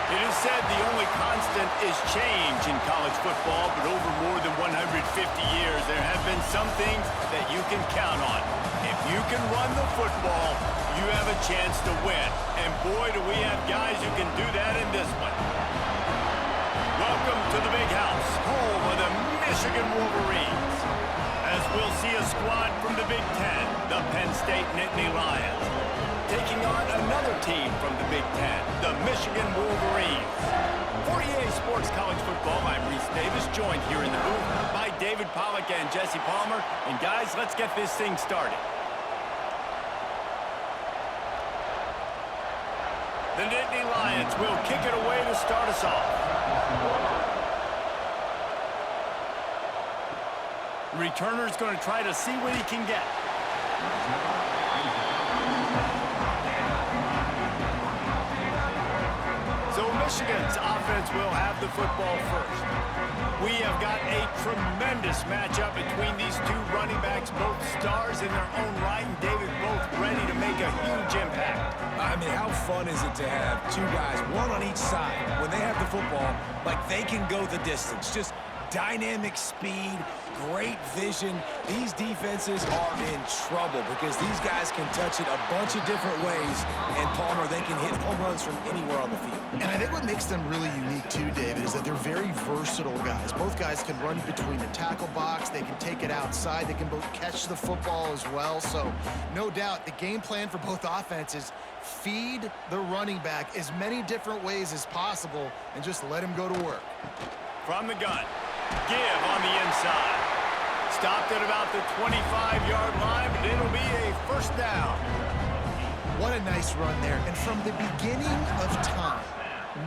It is said the only constant is change in college football, but over more than 150 years, there have been some things that you can count on. If you can run the football, you have a chance to win. And boy, do we have guys who can do that in this one. Welcome to the Big House, home of the Michigan Wolverines. As we'll see a squad from the Big Ten, the Penn State Nittany Lions, taking on another team from the Big Ten, the Michigan Wolverines. For EA Sports College Football, I'm Reese Davis, joined here in the booth by David Pollack and Jesse Palmer. And guys, let's get this thing started. The Nittany Lions will kick it away to start us off. Returner's going to try to see what he can get. So Michigan's offense will have the football first. We have got a tremendous matchup between these two running backs, both stars in their own right, and David, both ready to make a huge impact. I mean, how fun is it to have two guys, one on each side, when they have the football, like they can go the distance. Just dynamic speed, great vision. These defenses are in trouble because these guys can touch it a bunch of different ways, and Palmer, they can hit home runs from anywhere on the field. And I think what makes them really unique too, David, is that they're very versatile guys. Both guys can run between the tackle box, they can take it outside, they can both catch the football as well. So no doubt the game plan for both offenses, feed the running back as many different ways as possible and just let him go to work. From the gun, give on the inside. Stopped at about the 25-yard line, but it'll be a first down. What a nice run there. And from the beginning of time,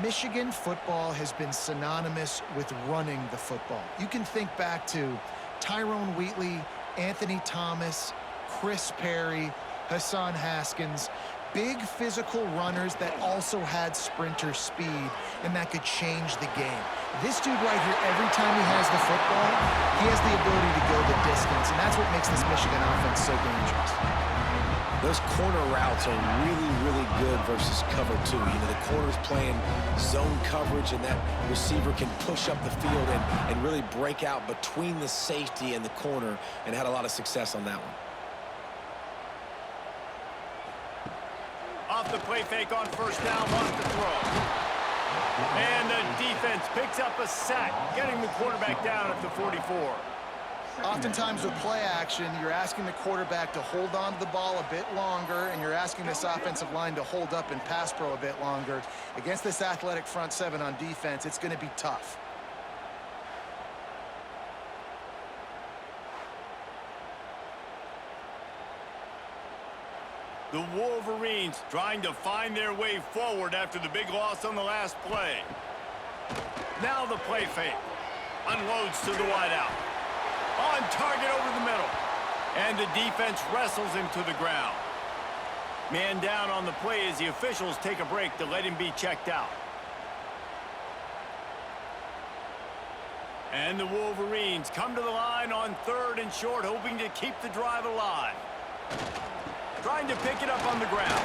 Michigan football has been synonymous with running the football. You can think back to Tyrone Wheatley, Anthony Thomas, Chris Perry, Hassan Haskins. Big physical runners that also had sprinter speed and that could change the game. This dude right here, every time he has the football, he has the ability to go the distance, and that's what makes this Michigan offense so dangerous. Those corner routes are really, really good versus cover two. You know, the corner's playing zone coverage, and that receiver can push up the field and really break out between the safety and the corner, and had a lot of success on that one. Off the play fake on first down, wants to throw. And the defense picks up a sack, getting the quarterback down at the 44. Oftentimes with play action, you're asking the quarterback to hold on to the ball a bit longer, and you're asking this offensive line to hold up in pass pro a bit longer. Against this athletic front seven on defense, it's going to be tough. The Wolverines trying to find their way forward after the big loss on the last play. Now the play fake. Unloads to the wideout. On target over the middle. And the defense wrestles him to the ground. Man down on the play as the officials take a break to let him be checked out. And the Wolverines come to the line on 3rd and short, hoping to keep the drive alive. Trying to pick it up on the ground.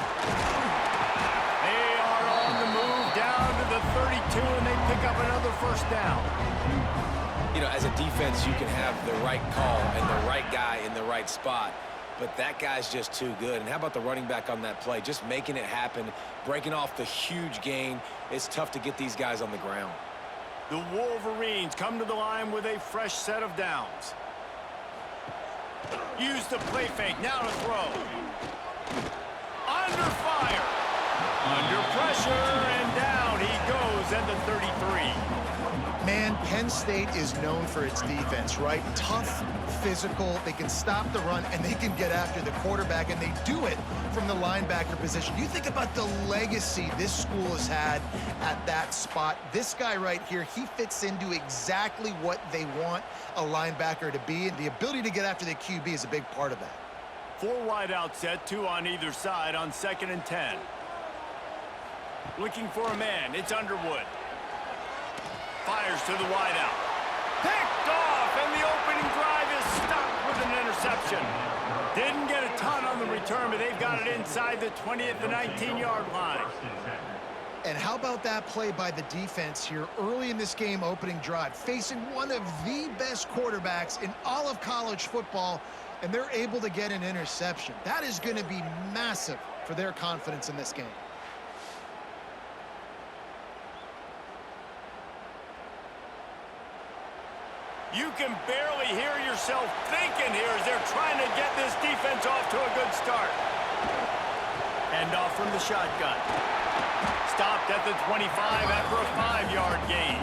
They are on the move down to the 32, and they pick up another first down. You know, as a defense, you can have the right call and the right guy in the right spot, but that guy's just too good. And how about the running back on that play? Just making it happen, breaking off the huge gain. It's tough to get these guys on the ground. The Wolverines come to the line with a fresh set of downs. Use the play fake, now to throw. Under fire. Under pressure, and down he goes at the 33. Man, Penn State is known for its defense, right? Tough, physical, they can stop the run, and they can get after the quarterback, and they do it from the linebacker position. You think about the legacy this school has had at that spot. This guy right here, he fits into exactly what they want a linebacker to be, and the ability to get after the QB is a big part of that. 4 wide out set, 2 on either side on 2nd and 10. Looking for a man, it's Underwood. Fires to the wideout. Picked off, and the opening drive is stopped with an interception. Didn't get a ton on the return, but they've got it inside the 20 at the 19-yard line. And how about that play by the defense here early in this game, opening drive, facing one of the best quarterbacks in all of college football, and they're able to get an interception. That is going to be massive for their confidence in this game. You can barely hear yourself thinking here as they're trying to get this defense off to a good start. Hand off from the shotgun. Stopped at the 25 after a 5-yard gain.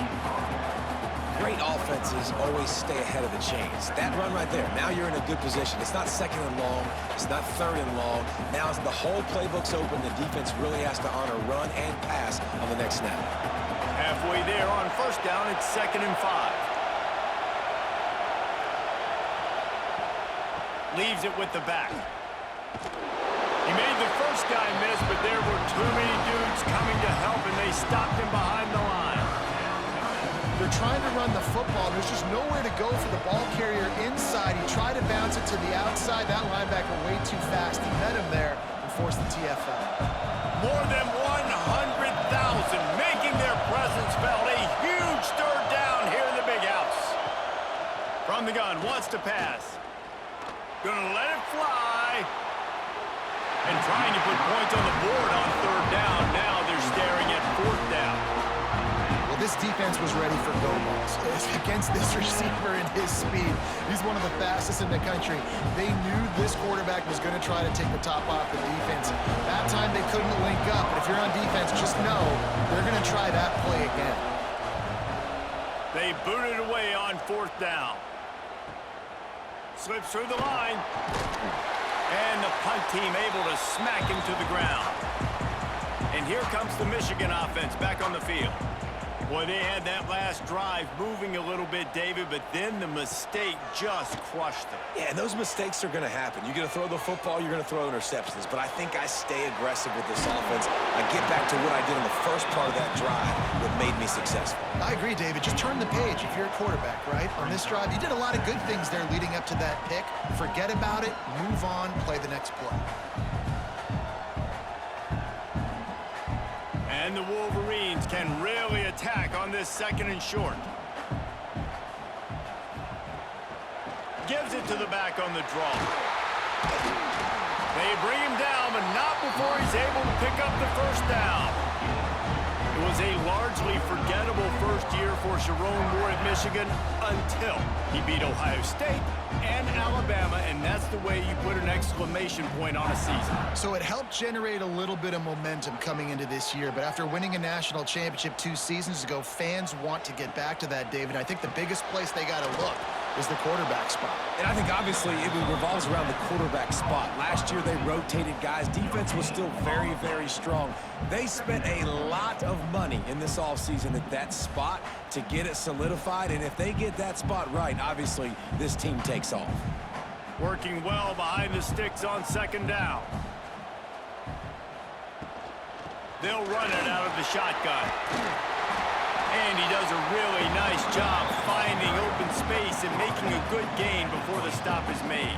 Great offenses always stay ahead of the chains. That run right there, now you're in a good position. It's not second and long. It's not third and long. Now as the whole playbook's open, the defense really has to honor run and pass on the next snap. Halfway there on first down, it's 2nd and 5. Leaves it with the back. He made the first guy miss, but there were too many dudes coming to help, and they stopped him behind the line. They're trying to run the football. There's just nowhere to go for the ball carrier inside. He tried to bounce it to the outside. That linebacker way too fast. He met him there and forced the TFL. More than 100,000 making their presence felt. A huge third down here in the big house. From the gun, wants to pass. Gonna let it fly. And trying to put points on the board on third down. Now they're staring at 4th down. Well, this defense was ready for go balls. Against this receiver and his speed, he's one of the fastest in the country. They knew this quarterback was going to try to take the top off the defense. That time they couldn't link up, but if you're on defense, just know they're going to try that play again. They booted away on 4th down. Slips through the line. And the punt team able to smack him to the ground. And here comes the Michigan offense back on the field. Boy, they had that last drive moving a little bit, David, but then the mistake just crushed them. Yeah, and those mistakes are going to happen. You're going to throw the football, you're going to throw interceptions. But I think I stay aggressive with this offense. I get back to what I did in the first part of that drive that made me successful. I agree, David. Just turn the page if you're a quarterback, right? On this drive, you did a lot of good things there leading up to that pick. Forget about it, move on, play the next play. And the Wolverines can really attack on this 2nd and short. Gives it to the back on the draw. They bring him down, but not before he's able to pick up the first down. It was a largely forgettable first year for Sharon Moore at Michigan until he beat Ohio State and Alabama, and that's the way you put an exclamation point on a season. So it helped generate a little bit of momentum coming into this year, but after winning a national championship 2 seasons ago, fans want to get back to that, David. I think the biggest place they got to look is the quarterback spot. And I think obviously it revolves around the quarterback spot. Last year they rotated guys. Defense was still very, very strong. They spent a lot of money in this offseason at that spot to get it solidified, and if they get that spot right, obviously this team takes off. Working well behind the sticks on 2nd down. They'll run it out of the shotgun. And he does a really nice job finding open space and making a good gain before the stop is made.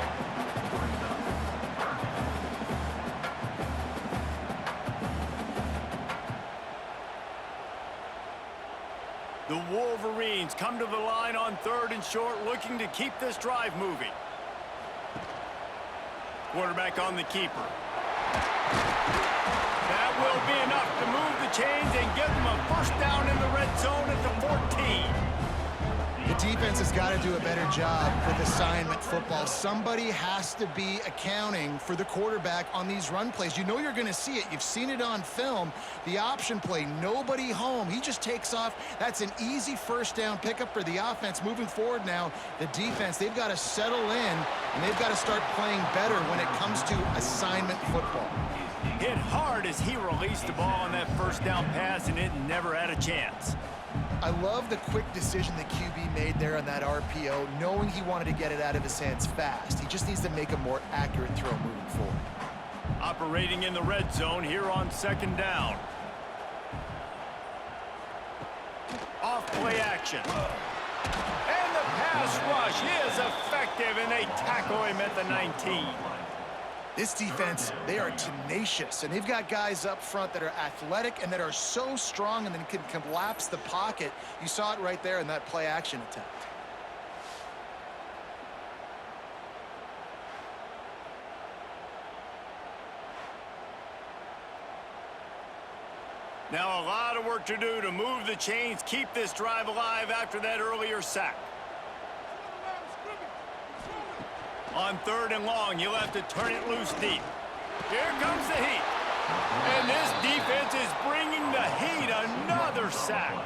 The Wolverines come to the line on 3rd and short, looking to keep this drive moving. Quarterback on the keeper. That will be enough to move the chains and give them a first down in the red zone at the 14. The defense has got to do a better job with assignment football. Somebody has to be accounting for the quarterback on these run plays. You know you're going to see it. You've seen it on film. The option play, nobody home. He just takes off. That's an easy first down pickup for the offense. Moving forward now, the defense, they've got to settle in, and they've got to start playing better when it comes to assignment football. Hit hard as he released the ball on that first down pass, and it never had a chance. I love the quick decision the QB made there on that RPO, knowing he wanted to get it out of his hands fast. He just needs to make a more accurate throw moving forward. Operating in the red zone here on 2nd down. Off play action. And the pass rush is effective, and they tackle him at the 19. This defense, they are tenacious, and they've got guys up front that are athletic and that are so strong and then can collapse the pocket. You saw it right there in that play-action attempt. Now a lot of work to do to move the chains, keep this drive alive after that earlier sack. On 3rd and long, you'll have to turn it loose deep. Here comes the heat. And this defense is bringing the heat. Another sack.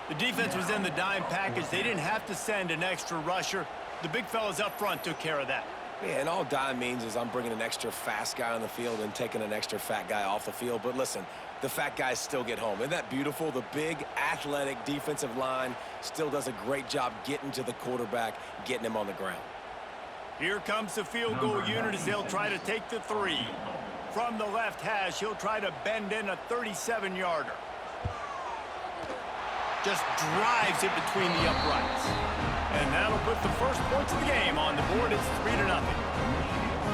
The defense was in the dime package. They didn't have to send an extra rusher. The big fellas up front took care of that. Yeah, and all dime means is I'm bringing an extra fast guy on the field and taking an extra fat guy off the field. But listen, the fat guys still get home. Isn't that beautiful? The big, athletic defensive line still does a great job getting to the quarterback, getting him on the ground. Here comes the field goal unit as they'll try to take the 3. From the left hash, he'll try to bend in a 37-yarder. Just drives it between the uprights. And that'll put the first points of the game on the board. It's 3-0.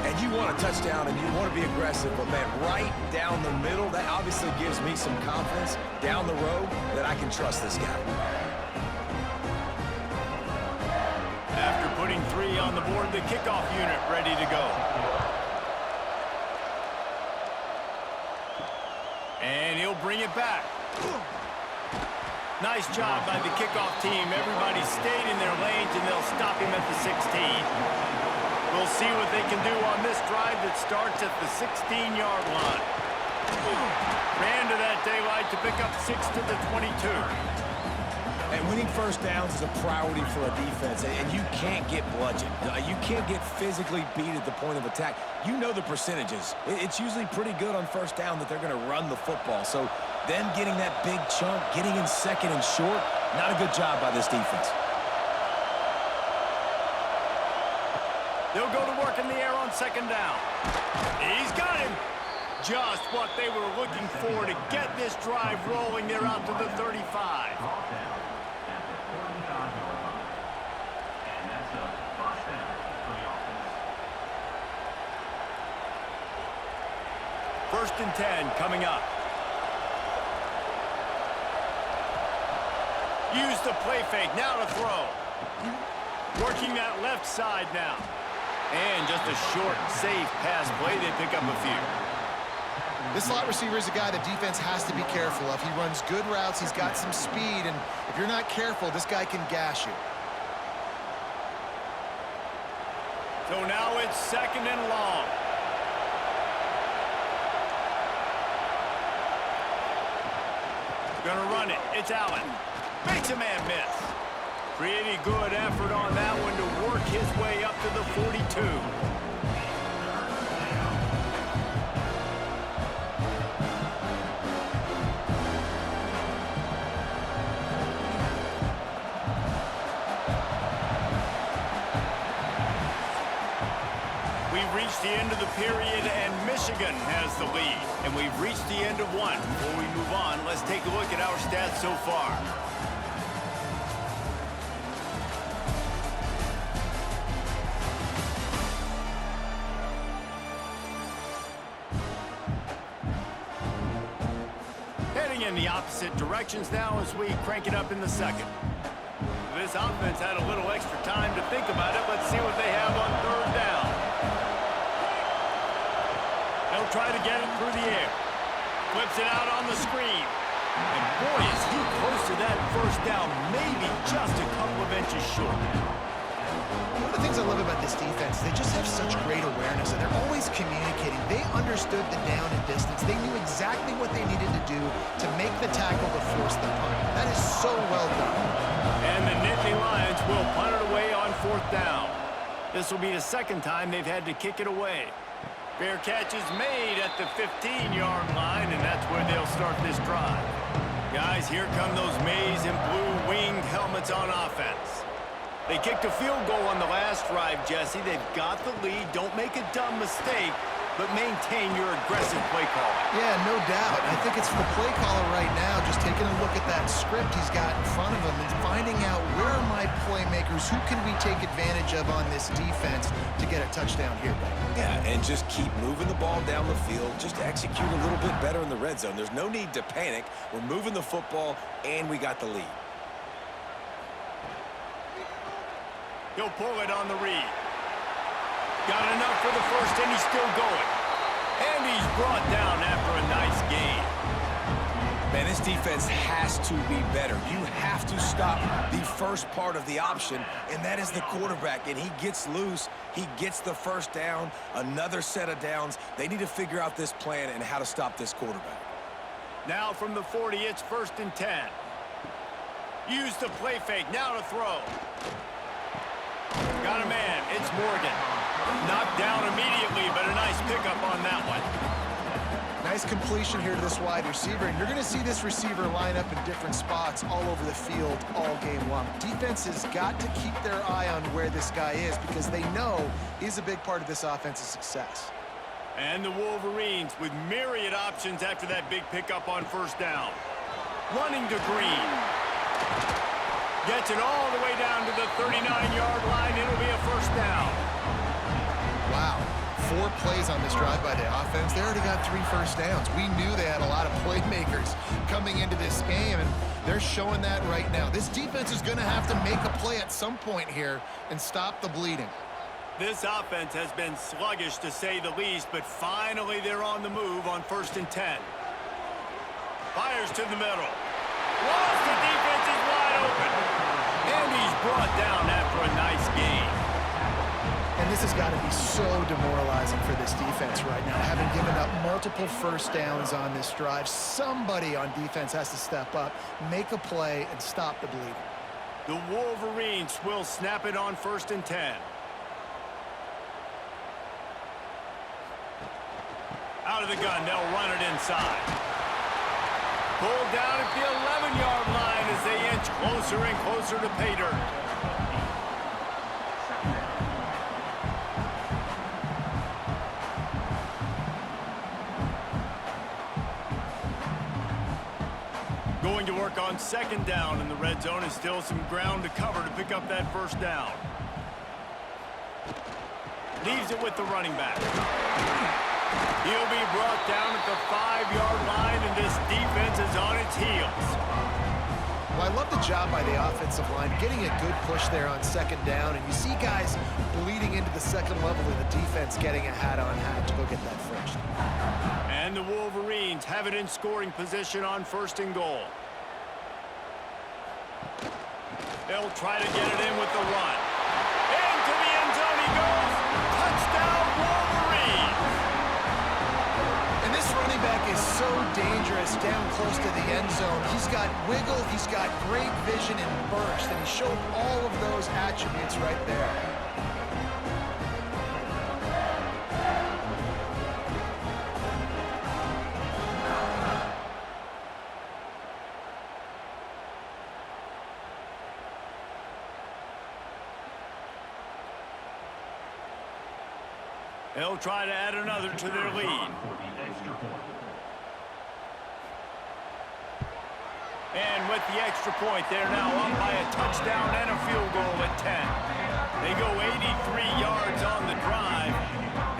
And you want a touchdown and you want to be aggressive, but man, right down the middle, that obviously gives me some confidence down the road that I can trust this guy. After putting 3 on the board, the kickoff unit ready to go. And he'll bring it back. Nice job by the kickoff team. Everybody stayed in their lanes, and they'll stop him at the 16. We'll see what they can do on this drive that starts at the 16-yard line. Ran to that daylight to pick up 6 to the 22. And winning first downs is a priority for a defense, and you can't get bludgeoned. You can't get physically beat at the point of attack. You know the percentages. It's usually pretty good on first down that they're going to run the football. So them getting that big chunk, getting in second and short, not a good job by this defense. They'll go to work in the air on 2nd down. He's got him. Just what they were looking for to get this drive rolling. They're out to the 35. First and 10 coming up. Use the play fake. Now to throw. Working that left side now. And just a short, safe pass play. They pick up a few. This slot receiver is a guy the defense has to be careful of. He runs good routes. He's got some speed. And if you're not careful, this guy can gash you. So now it's 2nd and long. Gonna run it. It's Allen. Makes a man miss. Pretty good effort on that one to work his way up to the 42. We've reached the end of the period, and Michigan has the lead. And we've reached the end of one. Before we move on, let's take a look at our stats so far. Heading in the opposite directions now as we crank it up in the second. This offense had a little extra time to think about it. Let's see what they have on 3rd down. They'll try to get it through the air. Flips it out on the screen. And boy, is he close to that first down. Maybe just a couple of inches short. One of the things I love about this defense, they just have such great awareness, and they're always communicating. They understood the down and distance. They knew exactly what they needed to do to make the tackle to force the punt. That is so well done. And the Nittany Lions will punt it away on 4th down. This will be the 2nd time they've had to kick it away. Fair catch is made at the 15-yard line, and that's where they'll start this drive. Guys, here come those maize and blue winged helmets on offense. They kicked a field goal on the last drive, Jesse. They've got the lead. Don't make a dumb mistake. but maintain your aggressive play call. Yeah, no doubt. I think it's for the play caller right now, just taking a look at that script he's got in front of him and finding out where are my playmakers, who can we take advantage of on this defense to get a touchdown here. Yeah, and just keep moving the ball down the field. Just execute a little bit better in the red zone. There's no need to panic. We're moving the football, and we got the lead. He'll pull it on the read. Got enough for the first, and he's still going. And he's brought down after a nice gain. Man, this defense has to be better. You have to stop the first part of the option, and that is the quarterback. And he gets loose. He gets the first down, another set of downs. They need to figure out this plan and how to stop this quarterback. Now from the 40, it's 1st and 10. Use the play fake. Now to throw. Got a man. It's Morgan. Knocked down immediately, but a nice pickup on that one. Nice completion here to this wide receiver, and you're going to see this receiver line up in different spots all over the field all game long. Defense has got to keep their eye on where this guy is because they know he's a big part of this offense's success. And the Wolverines with myriad options after that big pickup on first down. Running to Green. Gets it all the way down to the 39-yard line. It'll be a first down. Wow. 4 plays on this drive by the offense. They already got 3 first downs. We knew they had a lot of playmakers coming into this game, and they're showing that right now. This defense is going to have to make a play at some point here and stop the bleeding. This offense has been sluggish, to say the least, but finally they're on the move on 1st and 10. Fires to the middle. Lost, the defense is wide open. And he's brought down after a nice gain. And this has got to be so demoralizing for this defense right now, having given up multiple first downs on this drive. Somebody on defense has to step up, make a play, and stop the bleeding. The Wolverines will snap it on 1st and 10. Out of the gun, they'll run it inside. Pulled down at the 11-yard line as they inch closer and closer to pay dirt. Going to work on 2nd down in the red zone, and still some ground to cover to pick up that first down. Leaves it with the running back. He'll be brought down at the 5-yard line, and this defense is on its heels. Well, I love the job by the offensive line, getting a good push there on 2nd down, and you see guys bleeding into the second level of the defense getting a hat-on-hat to go get that first. And the Wolverines have it in scoring position on 1st and goal. They'll try to get it in with the run. Into the end zone he goes. Touchdown, Wolverines! And this running back is so dangerous down close to the end zone. He's got wiggle, he's got great vision and burst, and he showed all of those attributes right there. They'll try to add another to their lead. And with the extra point, they're now up by a touchdown and a field goal at 10. They go 83 yards on the drive,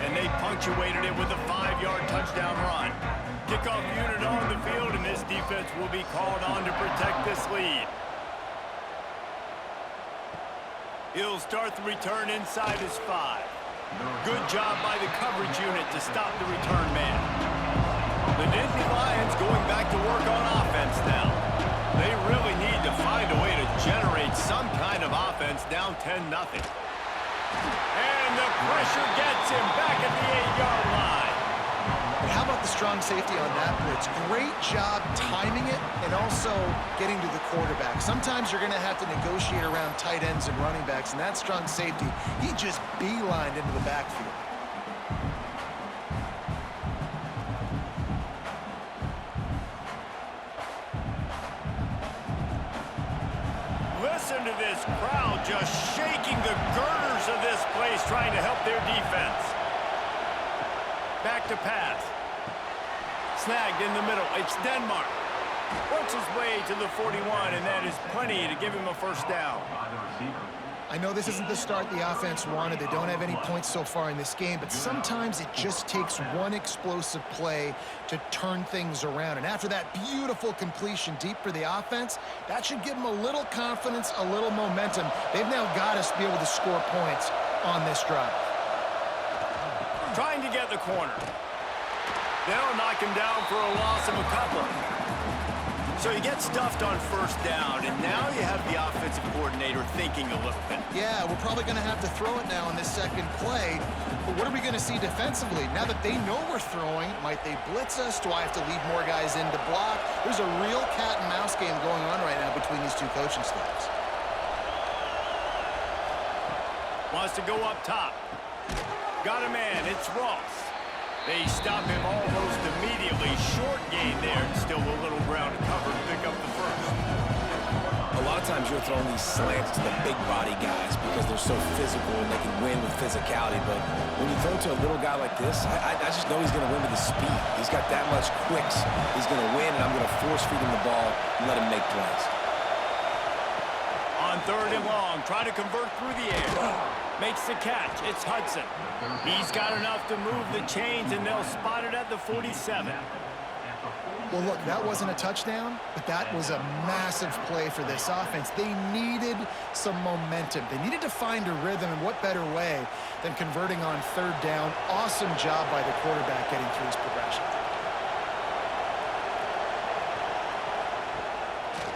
and they punctuated it with a 5-yard touchdown run. Kickoff unit on the field, and this defense will be called on to protect this lead. He'll start the return inside his 5. Good job by the coverage unit to stop the return man. The Nittany Lions going back to work on offense now. They really need to find a way to generate some kind of offense down 10-0. And the pressure gets him back at the 8-yard line. And how about the strong safety on that blitz? Great job timing it and also getting to the quarterback. Sometimes you're going to have to negotiate around tight ends and running backs, and that strong safety, he just beelined into the backfield. Listen to this crowd just shaking the girders of this place, trying to help their defense. Back to pass. Snagged in the middle. It's Denmark. Works his way to the 41, and that is plenty to give him a first down. I know this isn't the start the offense wanted. They don't have any points so far in this game, but sometimes it just takes one explosive play to turn things around. And after that beautiful completion deep for the offense, that should give them a little confidence, a little momentum. They've now got us to be able to score points on this drive. Trying to get the corner. They'll knock him down for a loss of a couple. So you get stuffed on first down, and now you have the offensive coordinator thinking a little bit. Yeah, we're probably going to have to throw it now in this second play. But what are we going to see defensively? Now that they know we're throwing, might they blitz us? Do I have to leave more guys in to block? There's a real cat and mouse game going on right now between these two coaching staffs. Wants to go up top. Got a man. It's Ross. They stop him almost immediately. Short gain there, and still a little ground to cover to pick up the first. A lot of times you're throwing these slants to the big body guys because they're so physical and they can win with physicality. But when you throw to a little guy like this, I just know he's going to win with his speed. He's got that much quicks. He's going to win, and I'm going to force feed him the ball and let him make plays. On third and long, try to convert through the air. Makes the catch. It's Hudson. He's got enough to move the chains, and they'll spot it at the 47. Well, look, that wasn't a touchdown, but that was a massive play for this offense. They needed some momentum. They needed to find a rhythm, and what better way than converting on third down. Awesome job by the quarterback getting through his progression.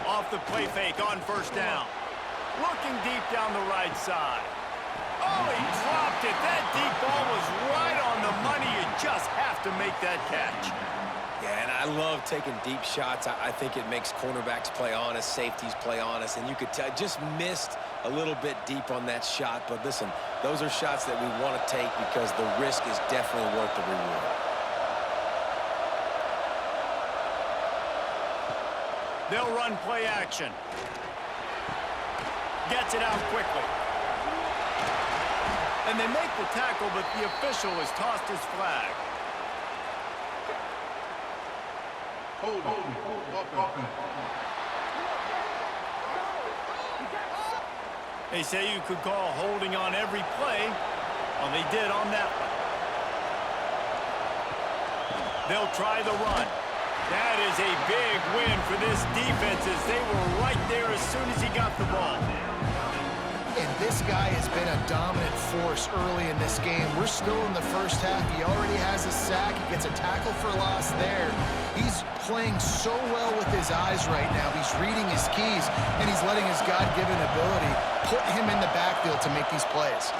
Off the play fake on first down. Looking deep down the right side. Oh, he dropped it. That deep ball was right on the money. You just have to make that catch. Yeah, and I love taking deep shots. I think it makes cornerbacks play honest, safeties play honest, and you could tell just missed a little bit deep on that shot. But listen, those are shots that we want to take because the risk is definitely worth the reward. They'll run play action. Gets it out quickly. And they make the tackle, but the official has tossed his flag. They say you could call holding on every play. Well, they did on that one. They'll try the run. That is a big win for this defense as they were right there as soon as he got the ball. And this guy has been a dominant force early in this game. We're still in the first half. He already has a sack. He gets a tackle for loss there. He's playing so well with his eyes right now. He's reading his keys, and he's letting his God-given ability put him in the backfield to make these plays.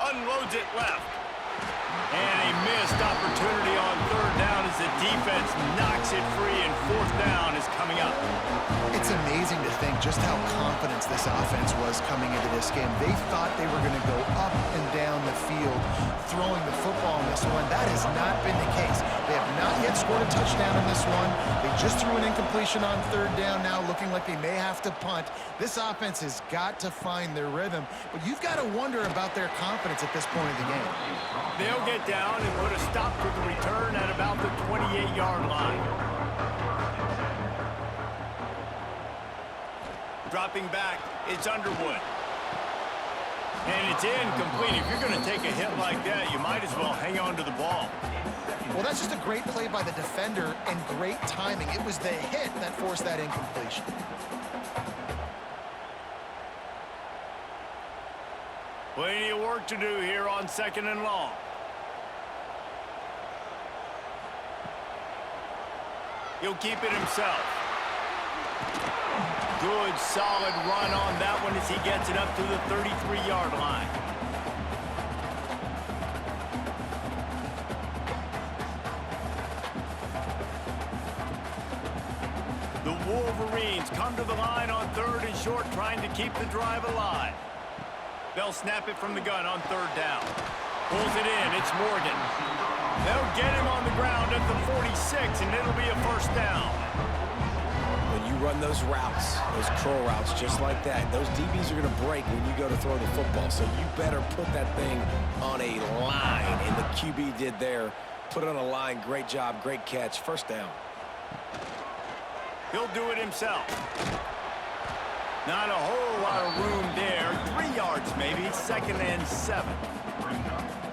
Unloads it left. And a missed opportunity on third down as the defense knocks it free, and fourth down is coming up. It's amazing to think just how confident this offense was coming into this game. They thought they were going to go up and down the field throwing the football in this one. That has not been the case. They have not yet scored a touchdown in this one. They just threw an incompletion on third down now, looking like they may have to punt. This offense has got to find their rhythm, but you've got to wonder about their confidence at this point of the game. They'll get down and put a stop to the return at about the 28-yard line. Dropping back, it's Underwood. And it's incomplete. If you're going to take a hit like that, you might as well hang on to the ball. Well, that's just a great play by the defender and great timing. It was the hit that forced that incompletion. Plenty of work to do here on second and long. He'll keep it himself. Good, solid run on that one as he gets it up to the 33-yard line. The Wolverines come to the line on third and short, trying to keep the drive alive. They'll snap it from the gun on third down. Pulls it in. It's Morgan. They'll get him on the ground at the 46, and it'll be a first down. When you run those routes, those curl routes, just like that, those DBs are going to break when you go to throw the football. So you better put that thing on a line, and the QB did there. Put it on a line. Great job, great catch. First down. He'll do it himself. Not a whole lot of room there. 3 yards maybe, 2nd and 7.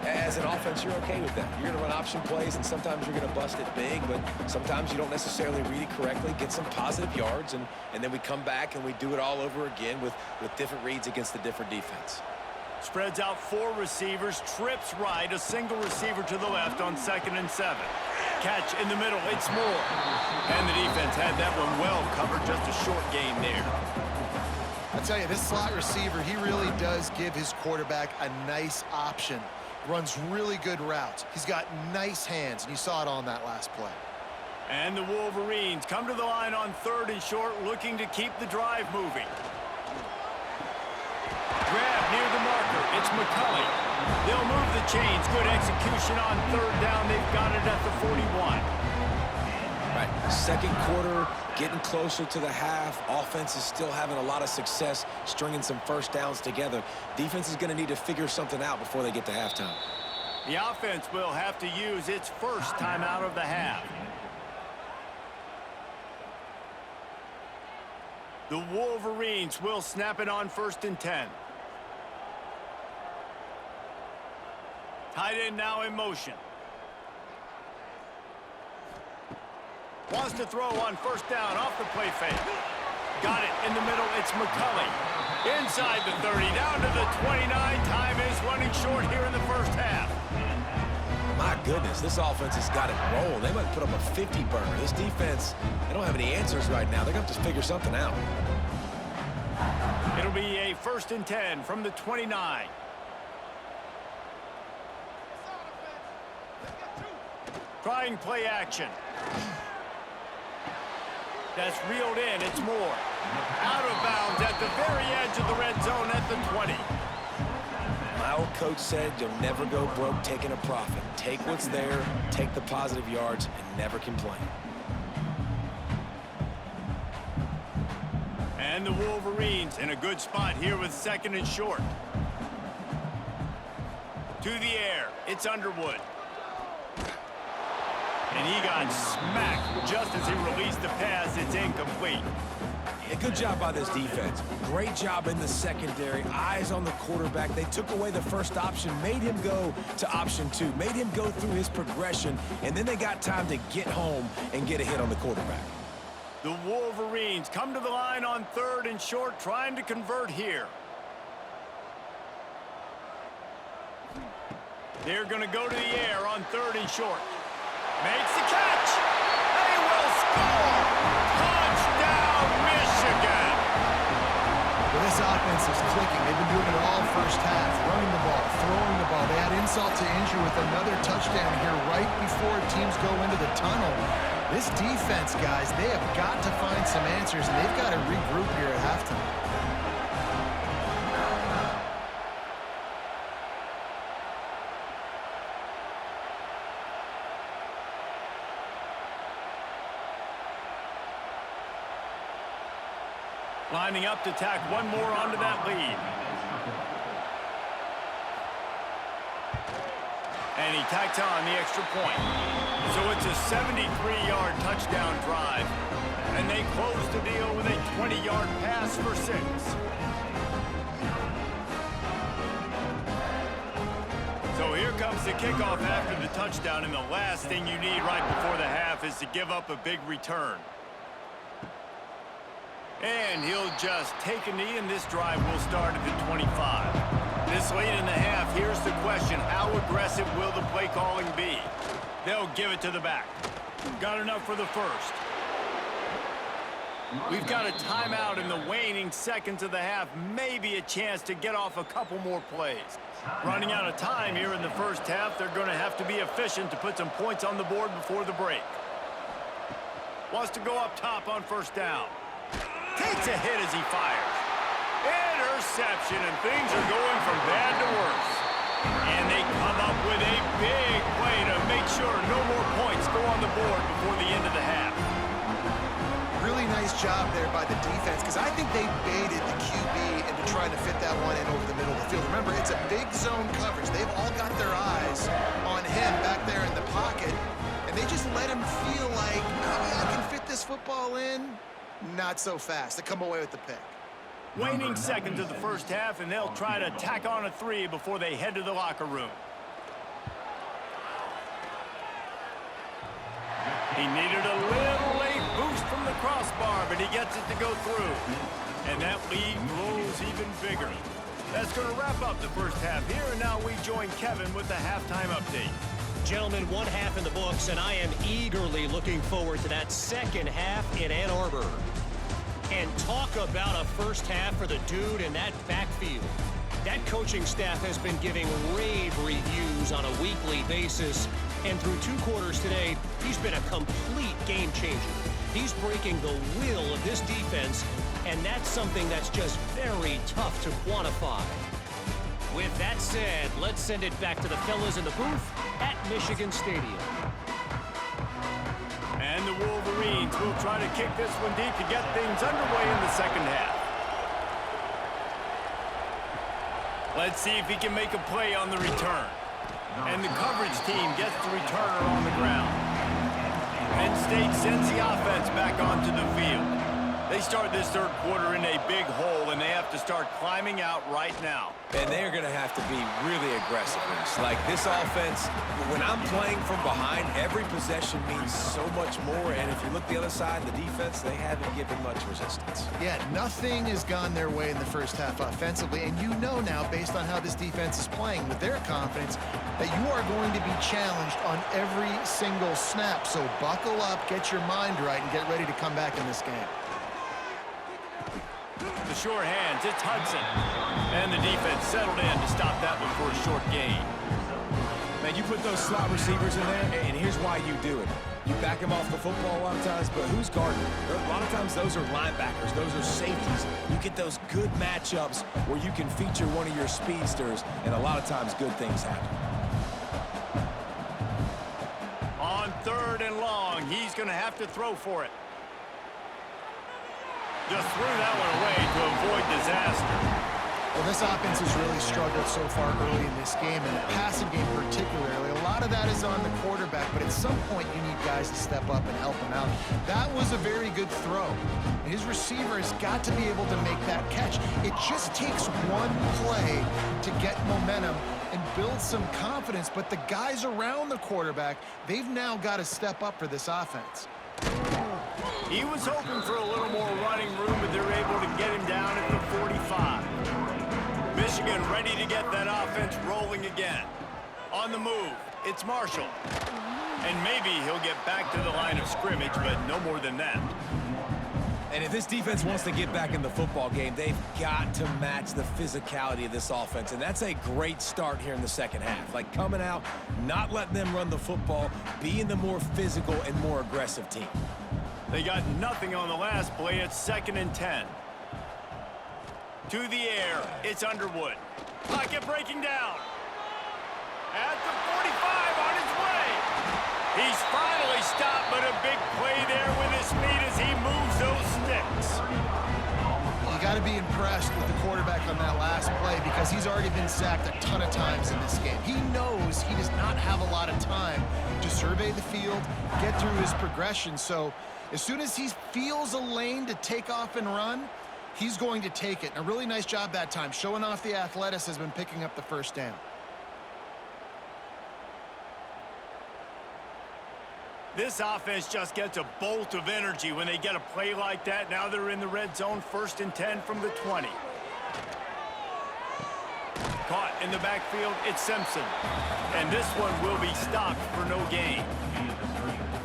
As an offense, you're okay with that. You're going to run option plays, and sometimes you're going to bust it big, but sometimes you don't necessarily read it correctly, get some positive yards, and then we come back and we do it all over again with different reads against the different defense. Spreads out 4 receivers, trips right, a single receiver to the left on 2nd and 7. Catch in the middle, it's Moore. And the defense had that one well covered, just a short gain there. I tell you, this slot receiver, he really does give his quarterback a nice option. Runs really good routes. He's got nice hands, and you saw it on that last play. And the Wolverines come to the line on 3rd and short, looking to keep the drive moving. Grab near the marker. It's McCulley. They'll move the chains. Good execution on 3rd down. They've got it at the 41. Right, second quarter, getting closer to the half. Offense is still having a lot of success stringing some first downs together. Defense is going to need to figure something out before they get to halftime. The offense will have to use its first timeout of the half. The Wolverines will snap it on 1st and 10. Tight end now in motion. Wants to throw on 1st down off the play fake. Got it in the middle. It's McCulley. Inside the 30, down to the 29. Time is running short here in the first half. My goodness, this offense has got it rolling. They might put up a 50 burner. This defense, they don't have any answers right now. They're going to have to figure something out. It'll be a 1st and 10 from the 29. Trying play action. That's reeled in. It's Moore. Out of bounds at the very edge of the red zone at the 20. My old coach said you'll never go broke taking a profit. Take what's there, take the positive yards, and never complain. And the Wolverines in a good spot here with 2nd and short. To the air. It's Underwood. And he got smacked just as he released the pass. It's incomplete. Yeah, good job by this defense. Great job in the secondary. Eyes on the quarterback. They took away the first option, made him go to option 2, made him go through his progression, and then they got time to get home and get a hit on the quarterback. The Wolverines come to the line on 3rd and short, trying to convert here. They're going to go to the air on 3rd and short. Makes the catch. They will score. Touchdown, Michigan. Well, this offense is clicking. They've been doing it all first half, running the ball, throwing the ball. They had insult to injury with another touchdown here right before teams go into the tunnel. This defense, guys, they have got to find some answers, and they've got to regroup here at halftime. Lining up to tack one more onto that lead. And he tacks on the extra point. So it's a 73-yard touchdown drive. And they close the deal with a 20-yard pass for 6. So here comes the kickoff after the touchdown, and the last thing you need right before the half is to give up a big return. And he'll just take a knee, and this drive will start at the 25. This late in the half, here's the question. How aggressive will the play calling be? They'll give it to the back. Got enough for the first. We've got a timeout in the waning seconds of the half. Maybe a chance to get off a couple more plays. Running out of time here in the first half. They're going to have to be efficient to put some points on the board before the break. Wants to go up top on 1st down. Takes a hit as he fires. Interception, and things are going from bad to worse. And they come up with a big play to make sure no more points go on the board before the end of the half. Really nice nice job there by the defense because I think they baited the QB into trying to fit that one in over the middle of the field. Remember, it's a big zone coverage. They've all got their eyes on him back there in the pocket, and they just let him feel like, oh, I can fit this football in. Not so fast. They come away with the pick. Waning seconds of the first half, and they'll try to tack on a 3 before they head to the locker room. He needed a little late boost from the crossbar, but he gets it to go through. And that lead grows even bigger. That's going to wrap up the first half here, and now we join Kevin with the halftime update. Gentlemen, one half in the books, and I am eagerly looking forward to that second half in Ann Arbor. And talk about a first half for the dude in that backfield. That coaching staff has been giving rave reviews on a weekly basis. And through 2 quarters today, he's been a complete game changer. He's breaking the will of this defense, and that's something that's just very tough to quantify. With that said, let's send it back to the fellas in the booth at Michigan Stadium. And the Wolverines will try to kick this one deep to get things underway in the second half. Let's see if he can make a play on the return. And the coverage team gets the returner on the ground. Penn State sends the offense back onto the field. They start this third quarter in a big hole, and they have to start climbing out right now. And they're going to have to be really aggressive. Like this offense, when I'm playing from behind, every possession means so much more. And if you look the other side, the defense, they haven't given much resistance. Yeah, nothing has gone their way in the first half offensively. And you know now, based on how this defense is playing with their confidence, that you are going to be challenged on every single snap. So buckle up, get your mind right, and get ready to come back in this game. The sure hands, it's Hudson. And the defense settled in to stop that one for a short gain. Man, you put those slot receivers in there, and here's why you do it. You back them off the football a lot of times, but who's guarding? A lot of times those are linebackers. Those are safeties. You get those good matchups where you can feature one of your speedsters, and a lot of times good things happen. On 3rd and long, he's going to have to throw for it. Just threw that one away to avoid disaster. Well, this offense has really struggled so far early in this game, and the passing game particularly. A lot of that is on the quarterback, but at some point you need guys to step up and help him out. That was a very good throw. His receiver has got to be able to make that catch. It just takes one play to get momentum and build some confidence, but the guys around the quarterback, they've now got to step up for this offense. He was hoping for a little more running room, but they're able to get him down at the 45. Michigan ready to get that offense rolling again. On the move, it's Marshall. And maybe he'll get back to the line of scrimmage, but no more than that. And if this defense wants to get back in the football game, they've got to match the physicality of this offense. And that's a great start here in the second half. Like coming out, not letting them run the football, being the more physical and more aggressive team. They got nothing on the last play. It's 2nd and 10. To the air, it's Underwood. Pocket breaking down. At the 45 on his way. He's finally stopped, but a big play there with his feet as he moves those sticks. You got to be impressed with the quarterback on that last play because he's already been sacked a ton of times in this game. He knows he does not have a lot of time to survey the field, get through his progression. So as soon as he feels a lane to take off and run, he's going to take it. And a really nice job that time. Showing off the athleticism and picking up the first down. This offense just gets a bolt of energy when they get a play like that. Now they're in the red zone, 1st and 10 from the 20. Caught in the backfield, it's Simpson. And this one will be stopped for no gain.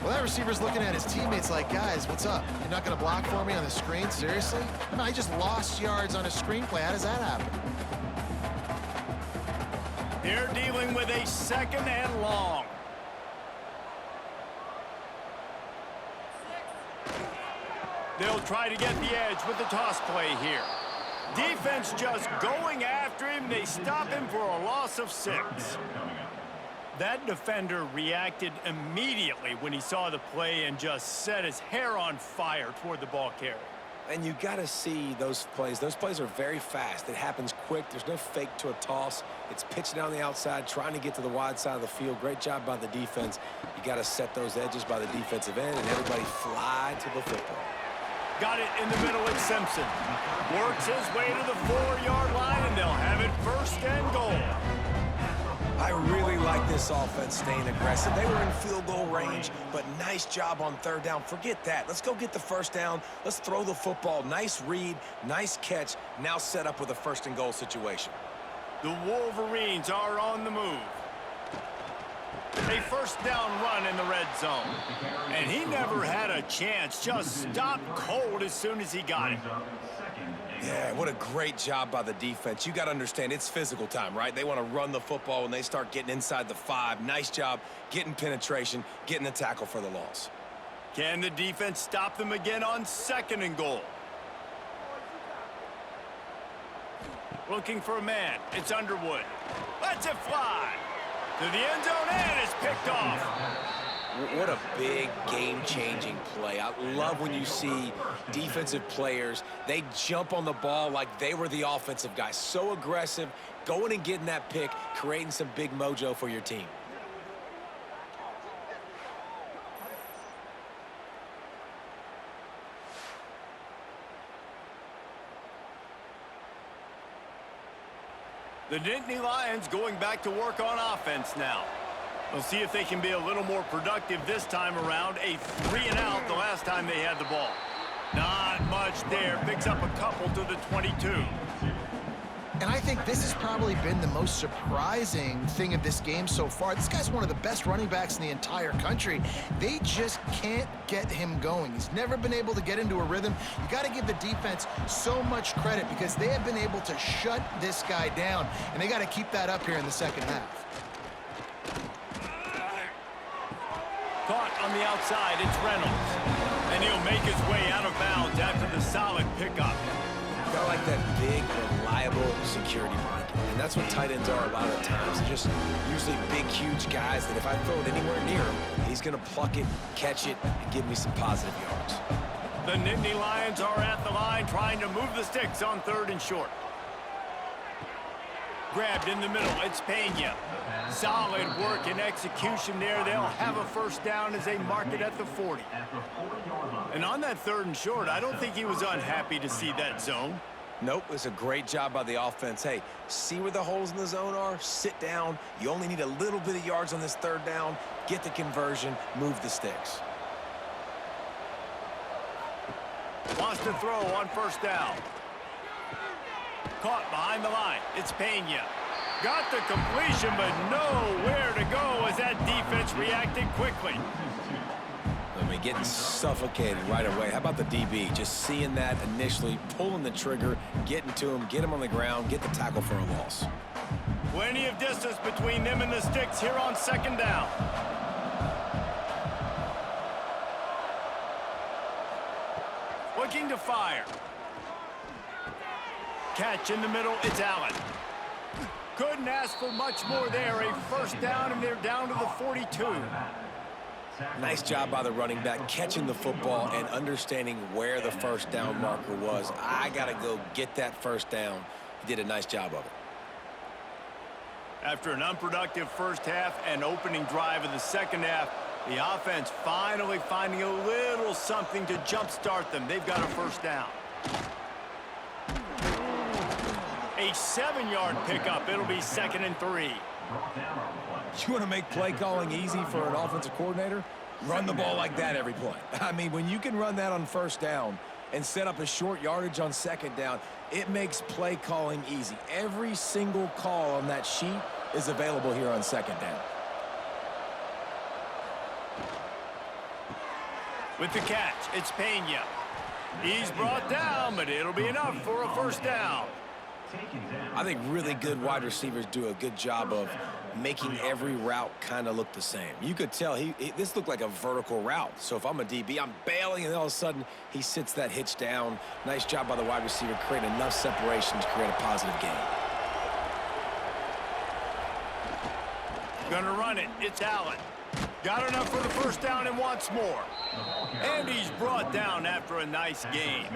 Well, that receiver's looking at his teammates like, guys, what's up? You're not going to block for me on the screen? Seriously? I just lost yards on a screenplay. How does that happen? They're dealing with a 2nd and long. They'll try to get the edge with the toss play here. Defense just going after him. They stop him for a loss of 6. That defender reacted immediately when he saw the play and just set his hair on fire toward the ball carrier. And you got to see those plays. Those plays are very fast. It happens quick. There's no fake to a toss. It's pitching down the outside, trying to get to the wide side of the field. Great job by the defense. You got to set those edges by the defensive end, and everybody fly to the football. Got it in the middle with Simpson. Works his way to the 4-yard line, and they'll have it first and goal. I really like this offense staying aggressive. They were in field goal range, but nice job on third down. Forget that. Let's go get the first down. Let's throw the football. Nice read, nice catch. Now set up with a first and goal situation. The Wolverines are on the move. A first down run in the red zone. And he never had a chance. Just stopped cold as soon as he got it. Yeah, what a great job by the defense. You got to understand, it's physical time, right? They want to run the football when they start getting inside the 5. Nice job getting penetration, getting the tackle for the loss. Can the defense stop them again on second and goal? Looking for a man. It's Underwood. Lets it fly. To the end zone, and it's picked off. What a big game-changing play. I love when you see defensive players, they jump on the ball like they were the offensive guy. So aggressive, going and getting that pick, creating some big mojo for your team. The Nittany Lions going back to work on offense now. We'll see if they can be a little more productive this time around. A 3-and-out the last time they had the ball. Not much there. Picks up a couple to the 22. And I think this has probably been the most surprising thing of this game so far. This guy's one of the best running backs in the entire country. They just can't get him going. He's never been able to get into a rhythm. You got to give the defense so much credit because they have been able to shut this guy down, and they got to keep that up here in the second half. Caught on the outside, it's Reynolds. And he'll make his way out of bounds after the solid pickup. Got like that big, reliable security blanket. And that's what tight ends are a lot of the times. They're just usually big, huge guys that if I throw it anywhere near him, he's going to pluck it, catch it, and give me some positive yards. The Nittany Lions are at the line trying to move the sticks on third and short. Grabbed in the middle, it's Pena. Solid work and execution there. They'll have a first down as they mark it at the 40. And on that third and short, I don't think he was unhappy to see that zone. Nope, it's a great job by the offense. Hey, see where the holes in the zone are? Sit down. You only need a little bit of yards on this third down. Get the conversion, move the sticks. Wants to throw on first down. Caught behind the line. It's Pena. Got the completion, but nowhere to go as that defense reacted quickly. I mean, getting suffocated right away. How about the DB? Just seeing that initially, pulling the trigger, getting to him, get him on the ground, get the tackle for a loss. Plenty of distance between them and the sticks here on second down. Looking to fire. Catch in the middle, it's Allen. Couldn't ask for much more there. A first down, and they're down to the 42. Nice job by the running back, catching the football and understanding where the first down marker was. I got to go get that first down. He did a nice job of it. After an unproductive first half and opening drive of the second half, the offense finally finding a little something to jumpstart them. They've got a first down. A 7-yard pickup. It'll be 2nd and 3. You want to make play calling easy for an offensive coordinator? Run the ball like that every play. I mean, when you can run that on first down and set up a short yardage on second down, it makes play calling easy. Every single call on that sheet is available here on second down. With the catch, it's Pena. He's brought down, but it'll be enough for a first down. I think really good wide receivers do a good job of making every route kind of look the same. You could tell this looked like a vertical route. So if I'm a DB, I'm bailing, and all of a sudden he sits that hitch down. Nice job by the wide receiver, creating enough separation to create a positive gain. Gonna run it. It's Allen. Got enough for the first down and wants more. And he's brought down after a nice gain.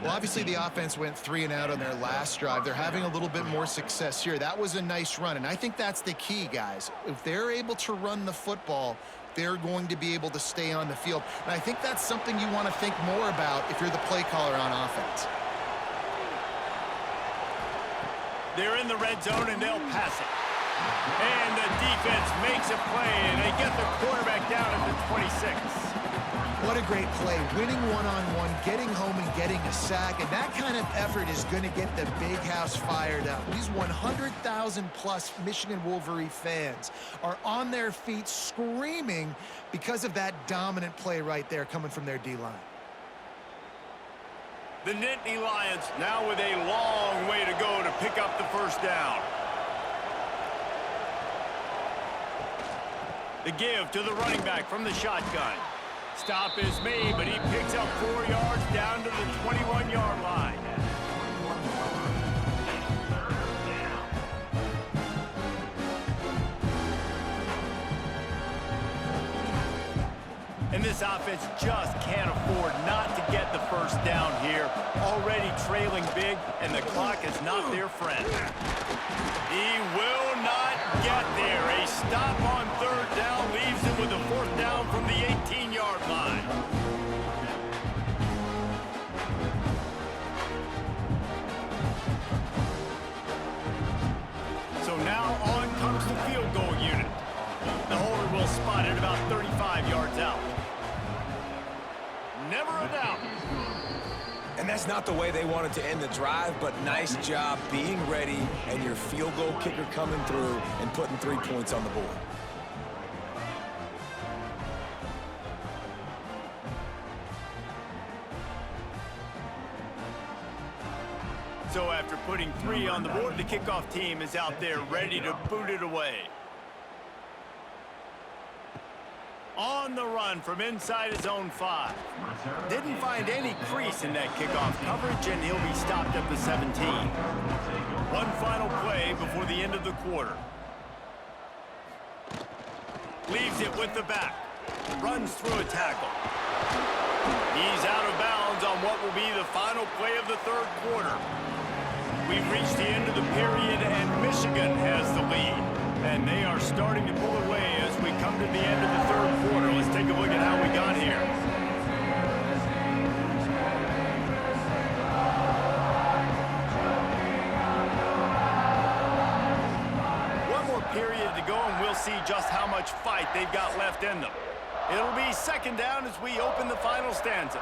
Well, obviously the offense went 3 and out on their last drive. They're having a little bit more success here. That was a nice run, and I think that's the key, guys. If they're able to run the football, they're going to be able to stay on the field. And I think that's something you want to think more about if you're the play caller on offense. They're in the red zone, and they'll pass it. And the defense makes a play, and they get the quarterback down at the 26. What a great play. Winning one-on-one, getting home and getting a sack, and that kind of effort is going to get the big house fired up. These 100,000-plus Michigan Wolverine fans are on their feet screaming because of that dominant play right there coming from their D-line. The Nittany Lions now with a long way to go to pick up the first down. The give to the running back from the shotgun. Stop is made, but he picks up 4 yards down to the 21-yard line. And this offense just can't afford not to get the first down here. Already trailing big, and the clock is not their friend. He will not get there. A stop on third down leaves him with a fourth down from the 18-yard line. So now on comes the field goal unit. The holder will spot it about 35 yards out. Never a doubt. And that's not the way they wanted to end the drive, but nice job being ready and your field goal kicker coming through and putting 3 points on the board. So after putting 3 on the board, the kickoff team is out there ready to boot it away. On the run from inside his own 5. Didn't find any crease in that kickoff coverage, and he'll be stopped at the 17. One final play before the end of the quarter. Leaves it with the back. Runs through a tackle. He's out of bounds on what will be the final play of the third quarter. We've reached the end of the period, and Michigan has the lead. And they are starting to pull away as we come to the end of the third quarter. Let's take a look at how we got here. One more period to go, and we'll see just how much fight they've got left in them. It'll be second down as we open the final stanza.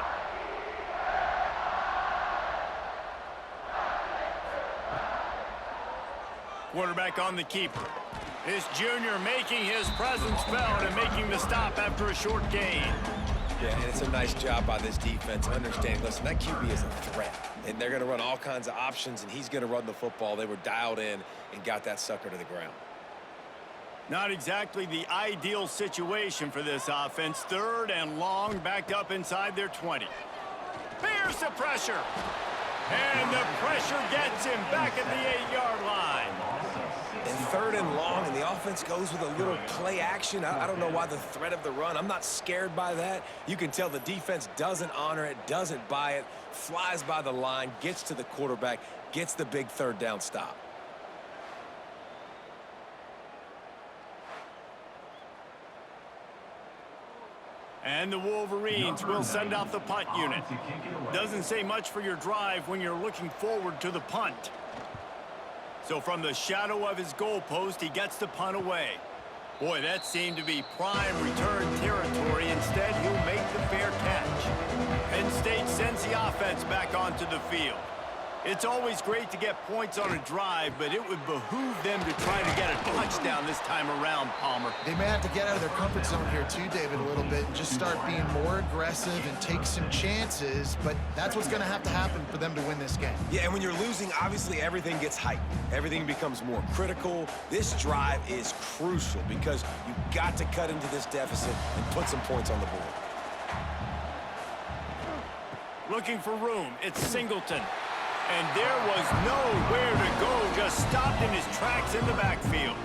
Quarterback on the keeper. This junior making his presence felt and making the stop after a short gain. Yeah, and it's a nice job by this defense. Understanding, listen, that QB is a threat. And they're going to run all kinds of options, and he's going to run the football. They were dialed in and got that sucker to the ground. Not exactly the ideal situation for this offense. Third and long, backed up inside their 20. Here's the pressure. And the pressure gets him back at the 8-yard line. And third and long, and the offense goes with a little play action. I don't know why the threat of the run. I'm not scared by that. You can tell the defense doesn't honor it, doesn't buy it, flies by the line, gets to the quarterback, gets the big third down stop. And the Wolverines will send out the punt unit. Doesn't say much for your drive when you're looking forward to the punt. So from the shadow of his goalpost, he gets the punt away. Boy, that seemed to be prime return territory. Instead, he'll make the fair catch. Penn State sends the offense back onto the field. It's always great to get points on a drive, but it would behoove them to try to get a touchdown this time around, Palmer. They may have to get out of their comfort zone here too, David, a little bit and just start being more aggressive and take some chances, but that's what's going to happen for them to win this game. Yeah, and when you're losing, obviously everything gets heightened. Everything becomes more critical. This drive is crucial because you've got to cut into this deficit and put some points on the board. Looking for room, it's Singleton. And there was nowhere to go, just stopped in his tracks in the backfield.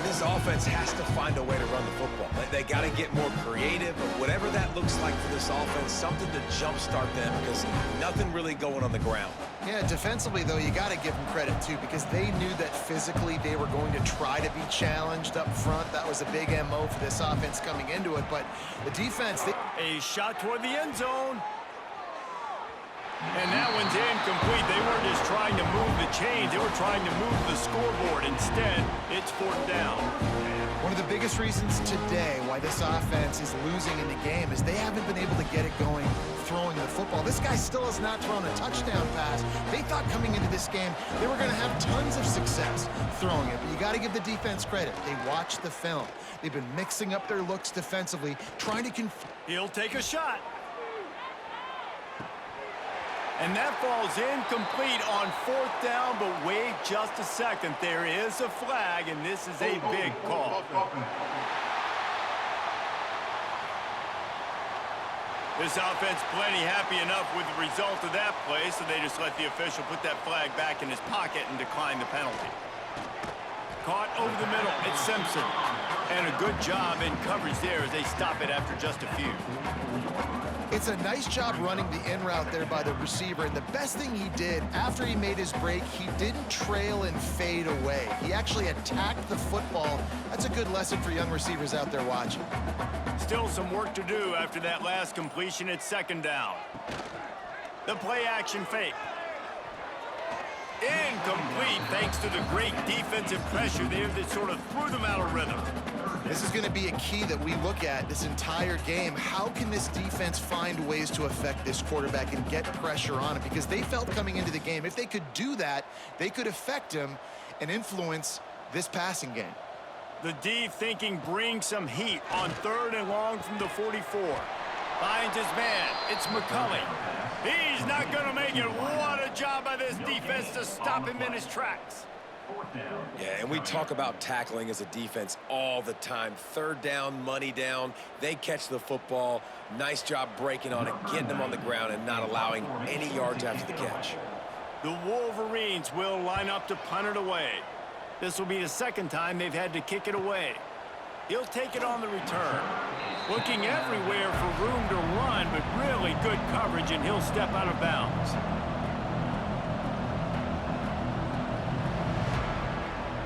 This offense has to find a way to run the football. They got to get more creative, but whatever that looks like for this offense, something to jumpstart them because nothing really going on the ground. Yeah, defensively, though, you got to give them credit, too, because they knew that physically they were going to try to be challenged up front. That was a big MO for this offense coming into it, but the defense... A shot toward the end zone. And that one's incomplete. They weren't just trying to move the chains. They were trying to move the scoreboard. Instead, it's fourth down. One of the biggest reasons today why this offense is losing in the game is they haven't been able to get it going throwing the football. This guy still has not thrown a touchdown pass. They thought coming into this game they were going to have tons of success throwing it, but you got to give the defense credit. They watched the film. They've been mixing up their looks defensively, trying to He'll take a shot. And that falls incomplete on fourth down, but wait just a second. There is a flag, and this is a big call. This offense plenty happy enough with the result of that play, so they just let the official put that flag back in his pocket and decline the penalty. Caught over the middle, it's Simpson. And a good job in coverage there as they stop it after just a few. It's a nice job running the in route there by the receiver, and the best thing he did after he made his break, he didn't trail and fade away. He actually attacked the football. That's a good lesson for young receivers out there watching. Still some work to do after that last completion at second down. The play action fake. Incomplete thanks to the great defensive pressure there that sort of threw them out of rhythm. This is going to be a key that we look at this entire game. How can this defense find ways to affect this quarterback and get pressure on him? Because they felt coming into the game, if they could do that, they could affect him and influence this passing game. The D thinking bring some heat on third and long from the 44. Finds his man. It's McCulley. He's not going to make it. What a job by this defense to stop him in his tracks. Yeah, and we talk about tackling as a defense all the time. Third down, money down. They catch the football. Nice job breaking on it, getting them on the ground, and not allowing any yards after the catch. The Wolverines will line up to punt it away. This will be the second time they've had to kick it away. He'll take it on the return. Looking everywhere for room to run, but really good coverage, and he'll step out of bounds.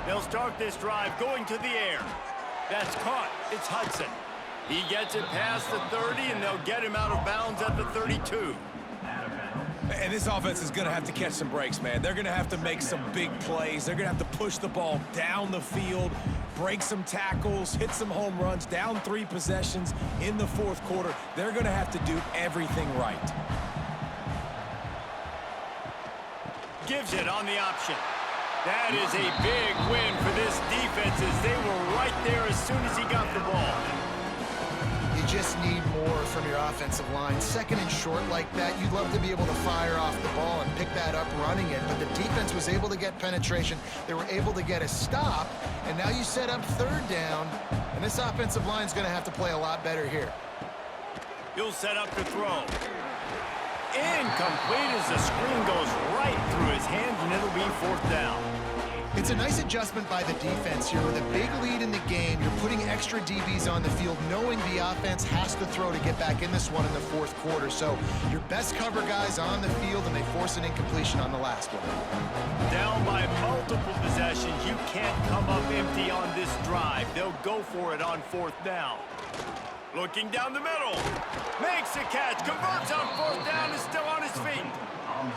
They'll start this drive going to the air. That's caught. It's Hudson. He gets it past the 30, and they'll get him out of bounds at the 32. And this offense is going to have to catch some breaks, man. They're going to have to make some big plays. They're going to have to push the ball down the field, break some tackles, hit some home runs, down 3 possessions in the fourth quarter. They're going to have to do everything right. Gives it on the option. That is a big win for this defense as they were right there as soon as he got the ball. You just need more from your offensive line. Second and short like that, you'd love to be able to fire off the ball and pick that up running it, but the defense was able to get penetration. They were able to get a stop, and now you set up third down, and this offensive line is going to have to play a lot better here. He'll set up to throw. Incomplete as the screen goes right through his hands, and it'll be fourth down. It's a nice adjustment by the defense here. With a big lead in the game, you're putting extra DBs on the field, knowing the offense has to throw to get back in this one in the fourth quarter. So your best cover guys on the field, and they force an incompletion on the last one. Down by multiple possessions, you can't come up empty on this drive. They'll go for it on fourth down. Looking down the middle. Makes the catch. Converts on fourth down. Is still on his feet.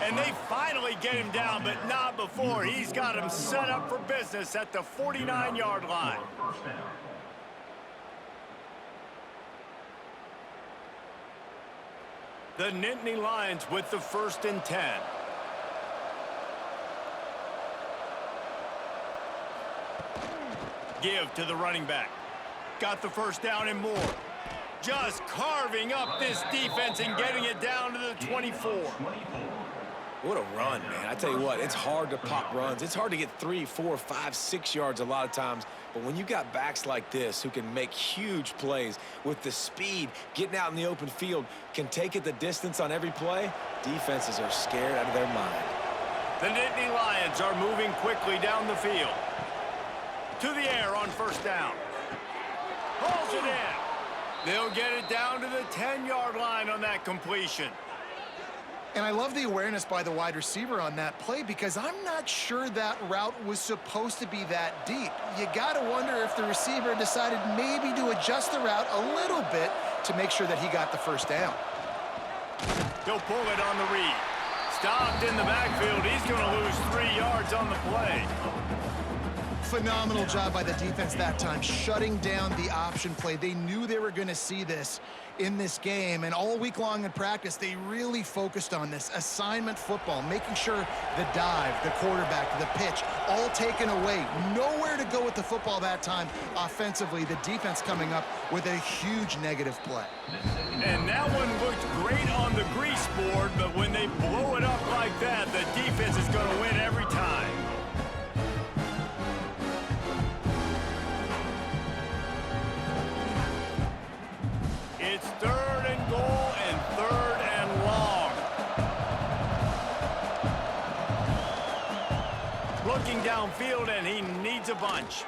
And they finally get him down, but not before. He's got him set up for business at the 49-yard line. The Nittany Lions with the 1st and 10. Give to the running back. Got the first down and more. Just carving up this defense and getting it down to the 24. What a run, man. I tell you what, it's hard to pop runs. It's hard to get 3, 4, 5, 6 yards a lot of times. But when you got backs like this who can make huge plays with the speed, getting out in the open field, can take it the distance on every play, defenses are scared out of their mind. The Nittany Lions are moving quickly down the field. To the air on first down. Pulls it in. They'll get it down to the 10-yard line on that completion. And I love the awareness by the wide receiver on that play because I'm not sure that route was supposed to be that deep. You got to wonder if the receiver decided maybe to adjust the route a little bit to make sure that he got the first down. He'll pull it on the read. Stopped in the backfield. He's going to lose 3 yards on the play. Phenomenal job by the defense that time, shutting down the option play. They knew they were going to see this in this game, and all week long in practice, they really focused on this assignment football, making sure the dive, the quarterback, the pitch, all taken away. Nowhere to go with the football that time offensively. The defense coming up with a huge negative play. And that one looked great on the grease board, but when they blow it up like that, the defense is going to win every time. It's 3rd and goal and 3rd and long. Looking downfield, and he needs a bunch.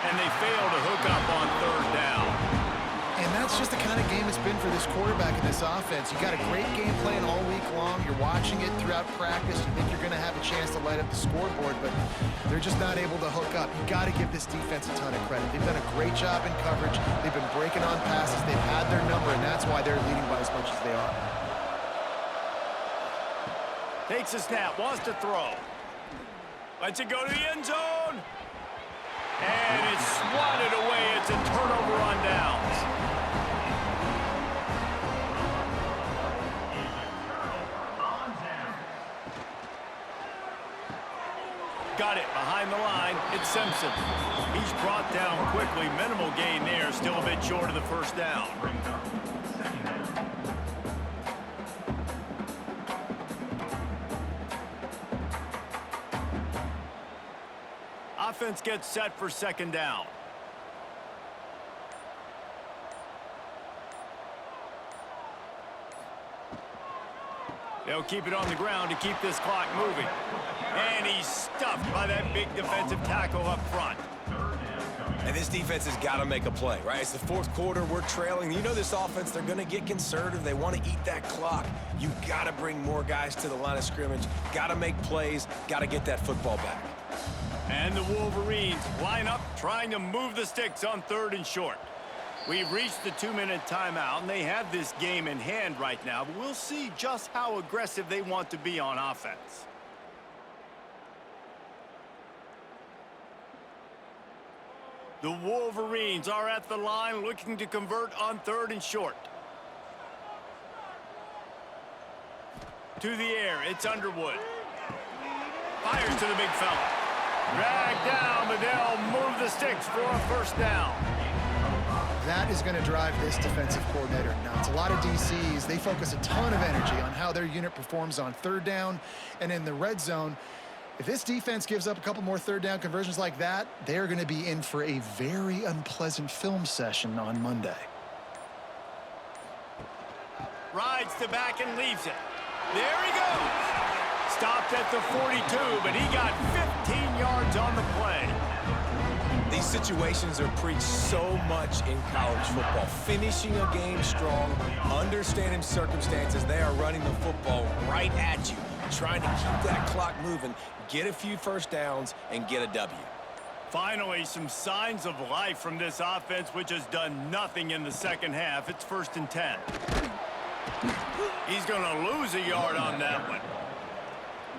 And they fail to hook up on 3rd down. And that's just the kind of game it's been for this quarterback in this offense. You got a great game plan all week long. You're watching it throughout practice. You think you're going to have a chance to light up the scoreboard, but they're just not able to hook up. You got to give this defense a ton of credit. They've done a great job in coverage. They've been breaking on passes. They've had their number, and that's why they're leading by as much as they are. Takes a snap, wants to throw. Lets it go to the end zone. And it's swatted away. It's a turnover on downs. Got it behind the line. It's Simpson. He's brought down quickly. Minimal gain there. Still a bit short of the first down. Offense gets set for 2nd down. They'll keep it on the ground to keep this clock moving. And he's stuffed by that big defensive tackle up front. And this defense has got to make a play, right? It's the 4th quarter. We're trailing. You know this offense, they're going to get conservative. They want to eat that clock. You got to bring more guys to the line of scrimmage. Got to make plays. Got to get that football back. And the Wolverines line up trying to move the sticks on 3rd and short. We've reached the 2-minute timeout, and they have this game in hand right now, but we'll see just how aggressive they want to be on offense. The Wolverines are at the line looking to convert on 3rd and short. To the air, it's Underwood. Fires to the big fella. Dragged down, but they'll move the sticks for a first down. That is going to drive this defensive coordinator nuts. A lot of DCs, they focus a ton of energy on how their unit performs on 3rd down and in the red zone. If this defense gives up a couple more 3rd down conversions like that, they're going to be in for a very unpleasant film session on Monday. Rides the back and leaves it. There he goes. Stopped at the 42, but he got 15 yards on the play. These situations are preached so much in college football. Finishing a game strong, understanding circumstances. They are running the football right at you, trying to keep that clock moving, get a few first downs, and get a W. Finally, some signs of life from this offense, which has done nothing in the 2nd half. It's 1st and 10. He's going to lose a yard on that one.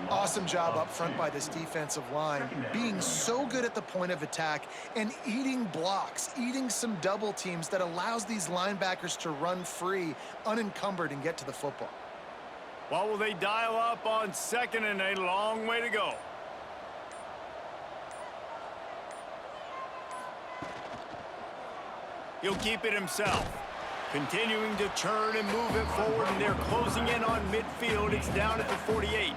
Awesome job up front by this defensive line, being so good at the point of attack and eating blocks, eating some double teams that allows these linebackers to run free, unencumbered, and get to the football. What will they dial up on 2nd and a long way to go? He'll keep it himself. Continuing to turn and move it forward, and they're closing in on midfield. It's down at the 48.